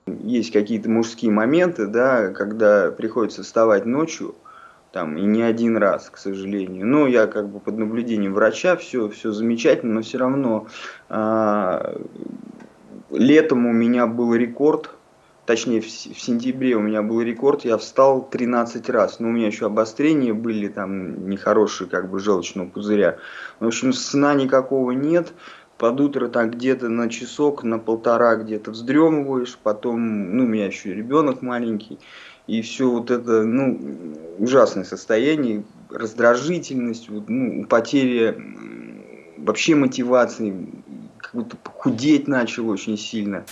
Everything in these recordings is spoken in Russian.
Есть какие-то мужские моменты, да, когда приходится вставать ночью, там, и не один раз, к сожалению. Но я как бы под наблюдением врача, все замечательно, но все равно а, летом у меня был рекорд, точнее в сентябре у меня был рекорд, я встал 13 раз, но у меня еще обострения были там нехорошие, как бы желчного пузыря. В общем, сна никакого нет, под утро так где-то на часок, на полтора где-то вздремываешь, потом, ну, у меня еще ребенок маленький, и все вот это, ну, ужасное состояние, раздражительность, вот, ну, потеря вообще мотивации, как будто похудеть начал очень сильно.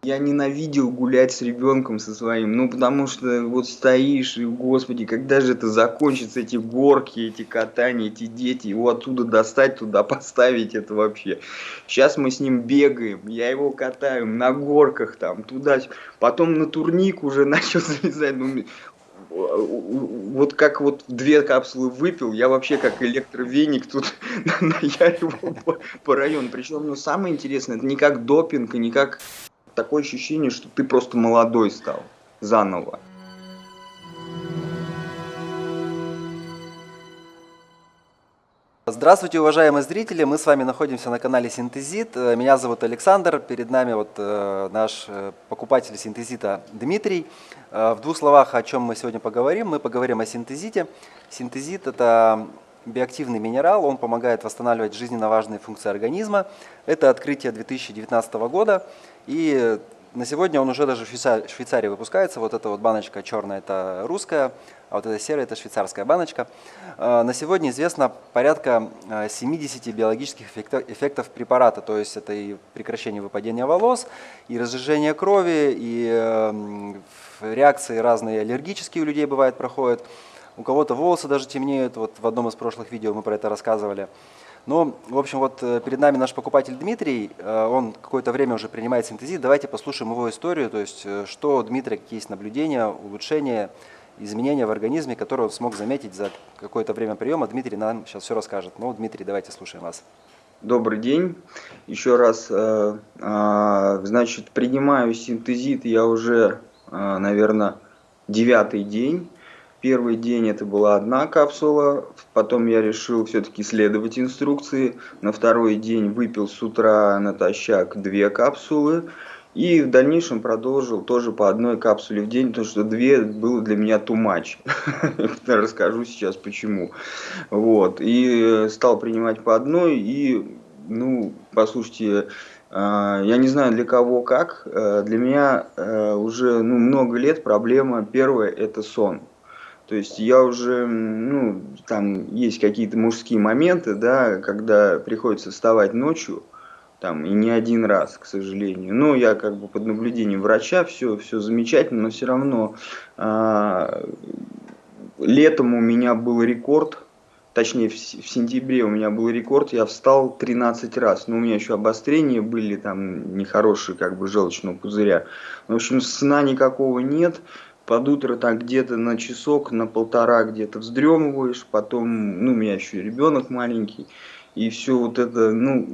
Я ненавидел гулять с ребенком со своим, ну потому что вот стоишь и, господи, когда же это закончится, эти горки, эти катания, эти дети, его оттуда достать, туда поставить, это вообще. Сейчас мы с ним бегаем, я его катаю на горках там, туда, потом на турник уже начал залезать, ну, вот как вот 2 капсулы выпил, я вообще как электровеник тут наяривал по району. Причем, ну, самое интересное, это не как допинг, и не как такое ощущение, что ты просто молодой стал заново. Здравствуйте, уважаемые зрители! Мы с вами находимся на канале Синтезит. Меня зовут Александр. Перед нами наш покупатель синтезита Дмитрий. В двух словах, о чем мы сегодня поговорим. Мы поговорим о синтезите. Синтезит – это биоактивный минерал. Он помогает восстанавливать жизненно важные функции организма. Это открытие 2019 года. И на сегодня он уже даже в Швейцарии выпускается. Вот эта вот баночка черная – это русская, а вот эта серая – это швейцарская баночка. На сегодня известно порядка 70 биологических эффектов препарата, то есть это и прекращение выпадения волос, и разжижение крови, и реакции разные аллергические у людей бывают проходят. У кого-то волосы даже темнеют, вот в одном из прошлых видео мы про это рассказывали. Ну, в общем, вот перед нами наш покупатель Дмитрий, он какое-то время уже принимает синтезит. Давайте послушаем его историю, то есть что у Дмитрия, какие есть наблюдения, улучшения, изменения в организме, которые он смог заметить за какое-то время приема. Дмитрий нам сейчас все расскажет. Ну, Дмитрий, давайте слушаем вас. Добрый день. Еще раз, значит, принимаю синтезит я уже, наверное, 9-й день. Первый день это была одна капсула, потом я решил все-таки следовать инструкции. На второй день выпил с утра натощак 2 капсулы. И в дальнейшем продолжил тоже по одной капсуле в день, потому что 2 было для меня too much. Расскажу сейчас почему. Вот. И стал принимать по одной. И, ну, послушайте, я не знаю для кого как. Для меня уже ну, много лет проблема первая – это сон. То есть я уже, ну, там есть какие-то мужские моменты, да, когда приходится вставать ночью, там, и не один раз, к сожалению. Но я как бы под наблюдением врача, все замечательно, но все равно летом у меня был рекорд, точнее в сентябре у меня был рекорд, я встал 13 раз, но у меня еще обострения были там нехорошие, как бы желчного пузыря. В общем, сна никакого нет, под утро так где-то на часок, на полтора где-то вздремываешь, потом, ну, у меня еще ребенок маленький, и все вот это, ну,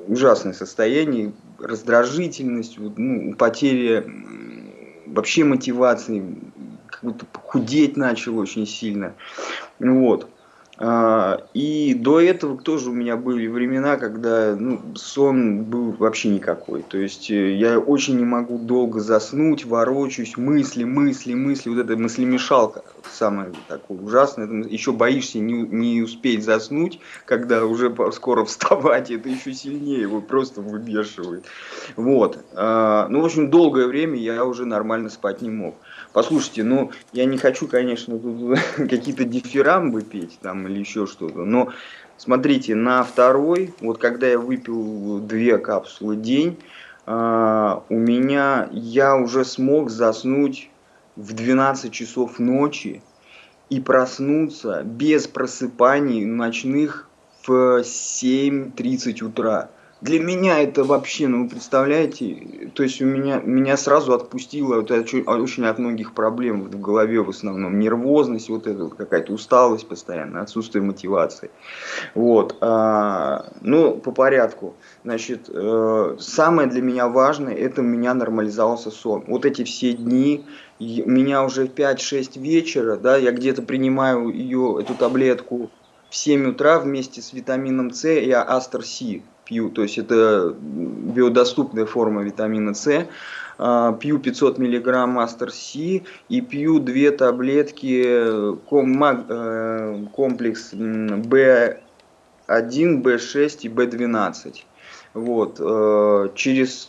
ужасное состояние, раздражительность, вот, ну, потеря вообще мотивации, как будто похудеть начал очень сильно. Вот. И до этого тоже у меня были времена, когда ну, сон был вообще никакой. То есть я очень не могу долго заснуть, ворочаюсь, мысли. Вот эта мыслемешалка самое такое ужасное. Еще боишься не успеть заснуть, когда уже скоро вставать, это еще сильнее его просто выбешивает. Вот. Ну, в общем, долгое время я уже нормально спать не мог. Послушайте, ну, я не хочу, конечно, тут какие-то дифирамбы петь там или еще что-то, но смотрите, на второй, вот когда я выпил 2 капсулы в день, у меня, я уже смог заснуть в 12 часов ночи и проснуться без просыпаний ночных в 7:30 утра. Для меня это вообще, ну, вы представляете, то есть меня сразу отпустило вот это очень от многих проблем вот в голове в основном. Нервозность, вот эта вот какая-то усталость постоянно, отсутствие мотивации. Вот, ну, по порядку. Значит, самое для меня важное, это у меня нормализовался сон. Вот эти все дни, у меня уже в 5-6 вечера, да, я где-то принимаю ее, эту таблетку в 7 утра вместе с витамином С, я Астер Си пью, то есть это биодоступная форма витамина С. Пью 500 миллиграмм Астер Си и пью 2 таблетки комплекс B1, B6 и B12. Вот,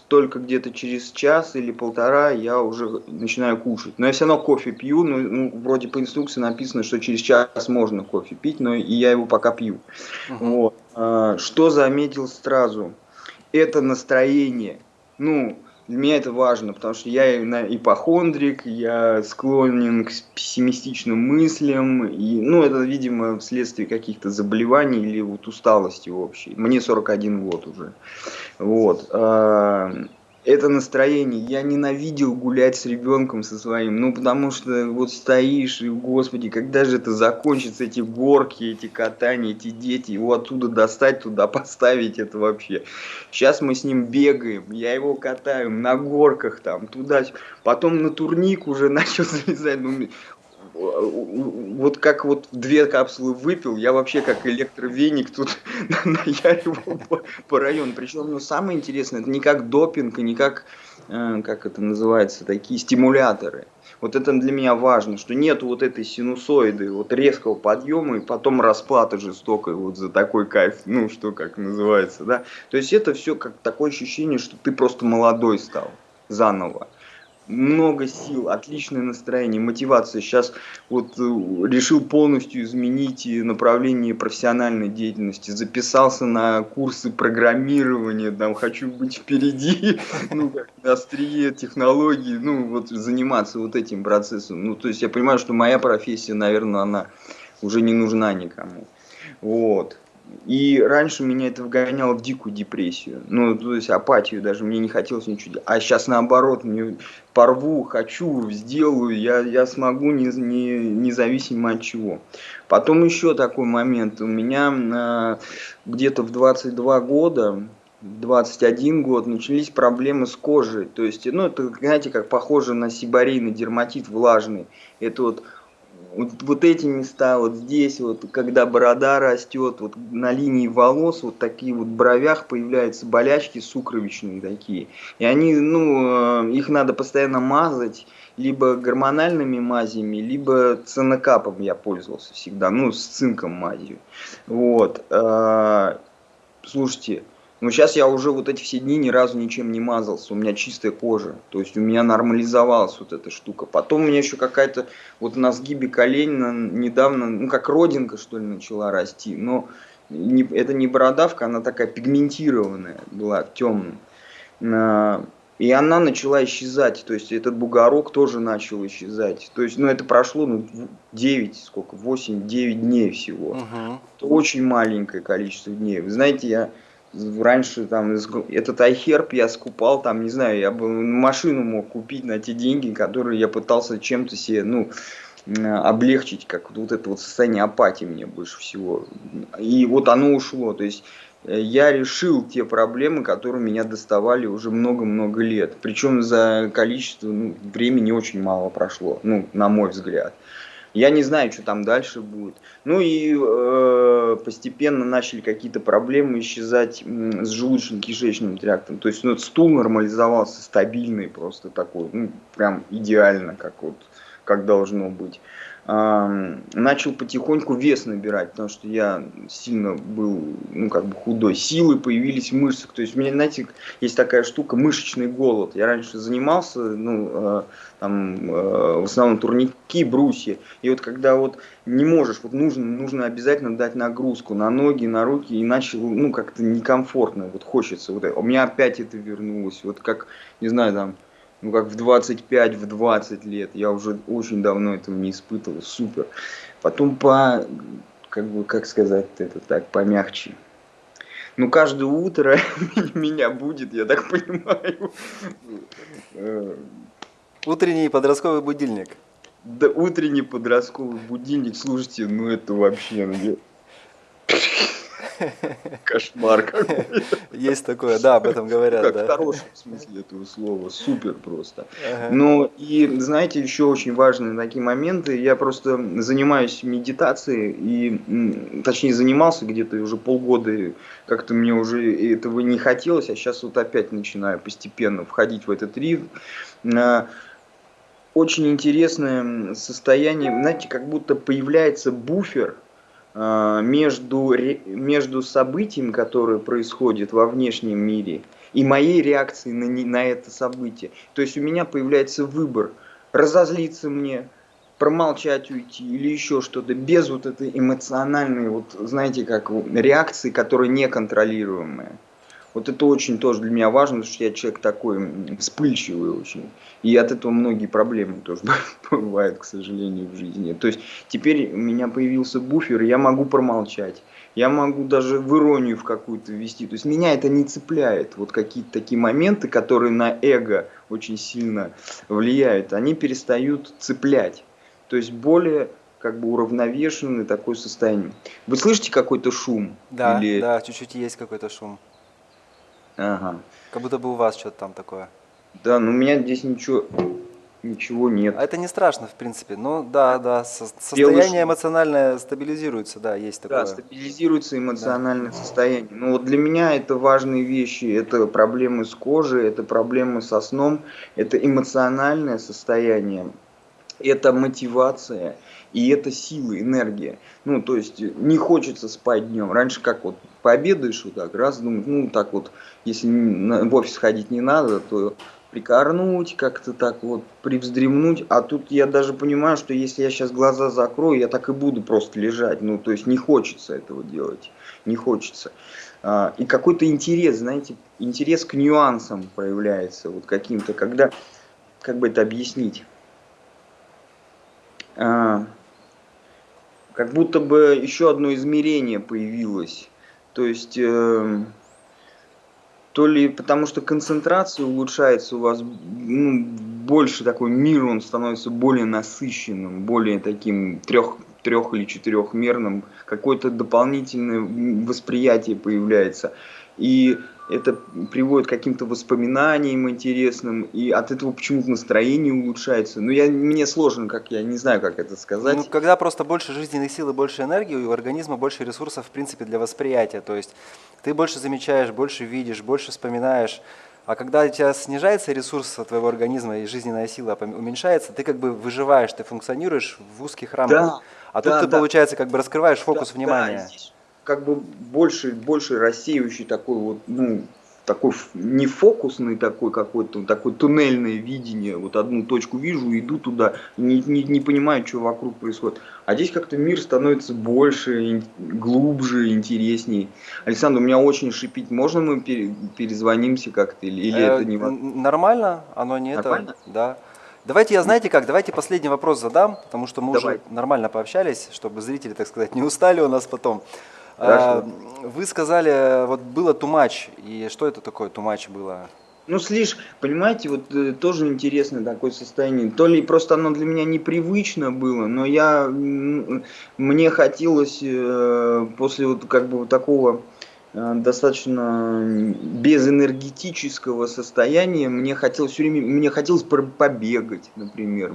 только где-то через час или полтора я уже начинаю кушать. Но я все равно кофе пью, ну, вроде по инструкции написано, что через час можно кофе пить, но и я его пока пью. Мгм. Вот. Что заметил сразу? Это настроение. Ну, для меня это важно, потому что я ипохондрик, я склонен к пессимистичным мыслям, и, ну, это, видимо, вследствие каких-то заболеваний или вот усталости общей. Мне 41 год уже. Вот. Это настроение. Я ненавидел гулять с ребенком со своим, ну, потому что вот стоишь, и, господи, когда же это закончится, эти горки, эти катания, эти дети, его оттуда достать, туда поставить, это вообще. Сейчас мы с ним бегаем, я его катаю на горках там, туда, потом на турник уже начал залезать, ну, вот как вот 2 капсулы выпил, я вообще как электровеник тут наяривал по району. Причем, ну, самое интересное, это не как допинг и не как, как это называется, такие стимуляторы. Вот это для меня важно, что нету вот этой синусоиды, вот резкого подъема и потом расплаты жестокой вот за такой кайф, ну, что как называется, да. То есть это все как такое ощущение, что ты просто молодой стал заново. Много сил, отличное настроение, мотивация. Сейчас вот решил полностью изменить направление профессиональной деятельности. Записался на курсы программирования, там хочу быть впереди, ну, как на острие технологий, ну, вот заниматься вот этим процессом. Ну, то есть я понимаю, что моя профессия, наверное, она уже не нужна никому. Вот. И раньше меня это вгоняло в дикую депрессию. Ну, то есть апатию даже, мне не хотелось ничего делать. А сейчас наоборот, мне порву, хочу, сделаю, я смогу независимо от чего. Потом еще такой момент. У меня где-то в 22 года, 21 год начались проблемы с кожей. То есть, ну, это, знаете, как похоже на сибарейный дерматит влажный. Это вот эти места, вот здесь, вот, когда борода растет, вот на линии волос, вот такие вот в бровях появляются болячки сукровичные такие. И они, ну, их надо постоянно мазать, либо гормональными мазями, либо цинокапом я пользовался всегда, ну, с цинком мазью. Вот. Слушайте, ну сейчас я уже вот эти все дни ни разу ничем не мазался, у меня чистая кожа, то есть у меня нормализовалась вот эта штука. Потом у меня еще какая-то вот на сгибе коленя недавно, ну как родинка что ли начала расти, но это не бородавка, она такая пигментированная была, темная. И она начала исчезать, то есть этот бугорок тоже начал исчезать. То есть, ну это прошло, ну, 9 сколько, 8-9 дней всего. Мгм. Это очень маленькое количество дней. Вы знаете, я раньше там этот iHerb я скупал, там, не знаю, я бы машину мог купить на те деньги, которые я пытался чем-то себе, ну, облегчить, как вот это вот состояние апатии мне больше всего. И вот оно ушло. То есть я решил те проблемы, которые меня доставали уже много-много лет. Причем за количество, ну, времени очень мало прошло, ну, на мой взгляд. Я не знаю, что там дальше будет. Ну и постепенно начали какие-то проблемы исчезать с желудочно-кишечным трактом. То есть, ну, стул нормализовался, стабильный просто такой, ну, прям идеально, как вот, как должно быть. Начал потихоньку вес набирать, потому что я сильно был, ну, как бы худой. Силы появились в мышцах. То есть, у меня, знаете, есть такая штука, мышечный голод. Я раньше занимался, ну, там, в основном турники, брусья. И вот когда вот не можешь, вот нужно обязательно дать нагрузку на ноги, на руки, иначе, ну, как-то некомфортно, вот хочется. Вот это. У меня опять это вернулось, вот как, не знаю, там, ну, как в 25, в 20 лет. Я уже очень давно этого не испытывал, супер. Потом как бы, как сказать это так, помягче. Ну, каждое утро меня будет, я так понимаю. Э, Утренний подростковый будильник. Да, утренний подростковый будильник, слушайте, ну это вообще кошмар какой-то. Есть такое, да, об этом Ну говорят, как, в да. хорошем смысле этого слова, супер просто. Ага. Но и, знаете, еще очень важные такие моменты. Я просто занимаюсь медитацией, и, точнее, занимался где-то уже полгода, и как-то мне уже этого не хотелось, а сейчас вот опять начинаю постепенно входить в этот ритм. А, Очень интересное состояние, знаете, как будто появляется буфер между событием, которое происходит во внешнем мире, и моей реакцией на это событие. То есть у меня появляется выбор: разозлиться мне, промолчать, уйти или еще что-то, без вот этой эмоциональной, вот знаете, как реакции, которая неконтролируемая. Вот это очень тоже для меня важно, потому что я человек такой вспыльчивый очень. И от этого многие проблемы тоже бывают, к сожалению, в жизни. То есть теперь у меня появился буфер, и я могу промолчать. Я могу даже в иронию в какую-то ввести. То есть меня это не цепляет. Вот какие-то такие моменты, которые на эго очень сильно влияют, они перестают цеплять. То есть более как бы уравновешенное такое состояние. Вы слышите какой-то шум? Да, Или... да, чуть-чуть есть какой-то шум. Ага. Как будто бы у вас что-то там такое. Да, но у меня здесь ничего А нет. это не страшно, в принципе. Ну, да, да, Белый состояние шум. эмоциональное стабилизируется, да, есть Да, такое. стабилизируется Да. эмоциональное состояние. Но вот для меня это важные вещи. Это проблемы с кожей, это проблемы со сном, это эмоциональное состояние, это мотивация и это сила, энергия. Ну, то есть не хочется спать днем. Раньше как вот пообедаешь вот так, раз, думаешь, ну так вот, если в офис ходить не надо, то прикорнуть, как-то так вот привздремнуть. А тут я даже понимаю, что если я сейчас глаза закрою, я так и буду просто лежать. Ну, то есть не хочется этого делать. Не хочется. И какой-то интерес, знаете, интерес к нюансам проявляется. Вот каким-то, когда, как бы это объяснить? А, Как будто бы еще одно измерение появилось. То есть, то ли потому что концентрация улучшается у вас, ну, больше такой мир, он становится более насыщенным, более таким трех или четырехмерным, какое-то дополнительное восприятие появляется. И это приводит к каким-то воспоминаниям интересным, и от этого почему-то настроение улучшается. Но мне сложно, как я не знаю, как это Ну, сказать. когда просто больше жизненных сил и больше энергии, у организма больше ресурсов, в принципе, для восприятия. То есть ты больше замечаешь, больше видишь, больше вспоминаешь. А когда у тебя снижается ресурс твоего организма и жизненная сила уменьшается, ты как бы выживаешь, ты функционируешь в узких рамках. Да, А тут да, ты, да. получается, как бы раскрываешь Да, фокус да, и внимания. здесь как бы больше рассеивающий такой вот, ну, такой не фокусный такой какой-то, такой туннельное видение. Вот одну точку вижу, иду туда, не понимаю, что вокруг происходит. А здесь как-то мир становится больше, глубже, интересней. Александр, у меня очень шипит. Можно мы перезвонимся как-то или это невозможно? Нормально, оно не это, Нормально? да. Давайте, знаете как, давайте последний вопрос задам, потому что мы уже Давай. нормально пообщались, чтобы зрители, так сказать, не устали у нас потом. Хорошо. Вы сказали, вот было too much, и что это такое too much было? Ну, понимаете, вот тоже интересное такое состояние. То ли просто оно для меня непривычно было, но мне хотелось после вот как бы вот такого достаточно безэнергетического состояния, мне хотелось побегать, например.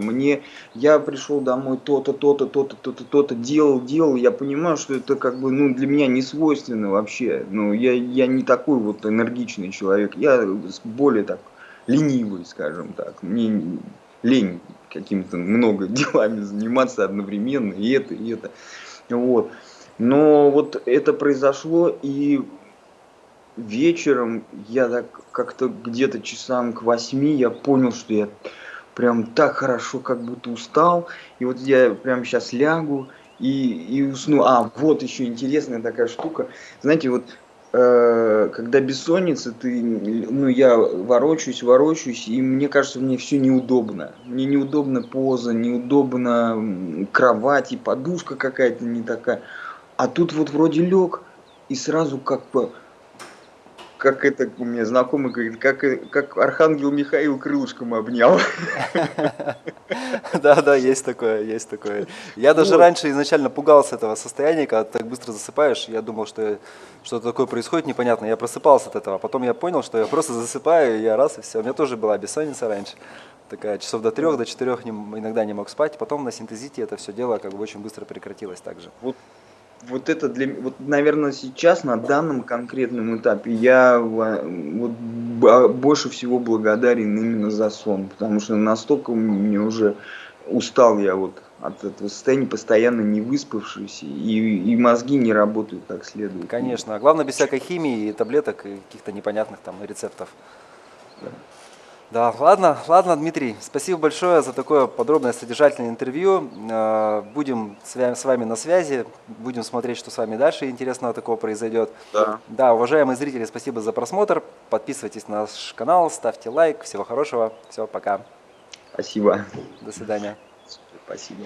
Я пришел домой то-то, то-то, то-то, то-то, то-то, делал, я понимаю, что это как бы, ну, для меня не свойственно вообще. Ну, я не такой вот энергичный человек, я более так ленивый, скажем так. Мне лень какими-то много делами заниматься одновременно, и это, и это. Вот. Но вот это произошло, и вечером я так как-то где-то часам к 8 я понял, что я прям так хорошо как будто устал. И вот я прям сейчас лягу и усну. Вот еще интересная такая штука. Знаете, вот когда бессонница, ну, я ворочаюсь, и мне кажется, мне все неудобно. Мне неудобна поза, неудобно кровать, и подушка какая-то не такая. А тут вот вроде лег, и сразу как бы как это у меня знакомый говорит, как архангел Михаил крылышком обнял. Да, да, есть такое, есть такое. Я даже Вот. раньше изначально пугался этого состояния, когда ты так быстро засыпаешь. Я думал, что что-то такое происходит непонятно. Я просыпался от этого. Потом я понял, что я просто засыпаю, и я раз и все. У меня тоже была бессонница раньше. Такая часов до 3, до 4 иногда не мог спать. Потом на синтезите это все дело как бы очень быстро прекратилось также. Вот, вот это вот, наверное, сейчас на данном конкретном этапе я вот больше всего благодарен именно за сон, потому что настолько мне уже устал я вот от этого состояния, постоянно не выспавшийся, и мозги не работают как следует. Конечно. А главное без всякой химии и таблеток и каких-то непонятных там рецептов. Да. Да, ладно, ладно, Дмитрий, спасибо большое за такое подробное, содержательное интервью. Будем с вами на связи, будем смотреть, что с вами дальше интересного такого произойдет. Да. Да, уважаемые зрители, спасибо за просмотр. Подписывайтесь на наш канал, ставьте лайк. Всего хорошего. Все, пока. Спасибо. До свидания. Спасибо.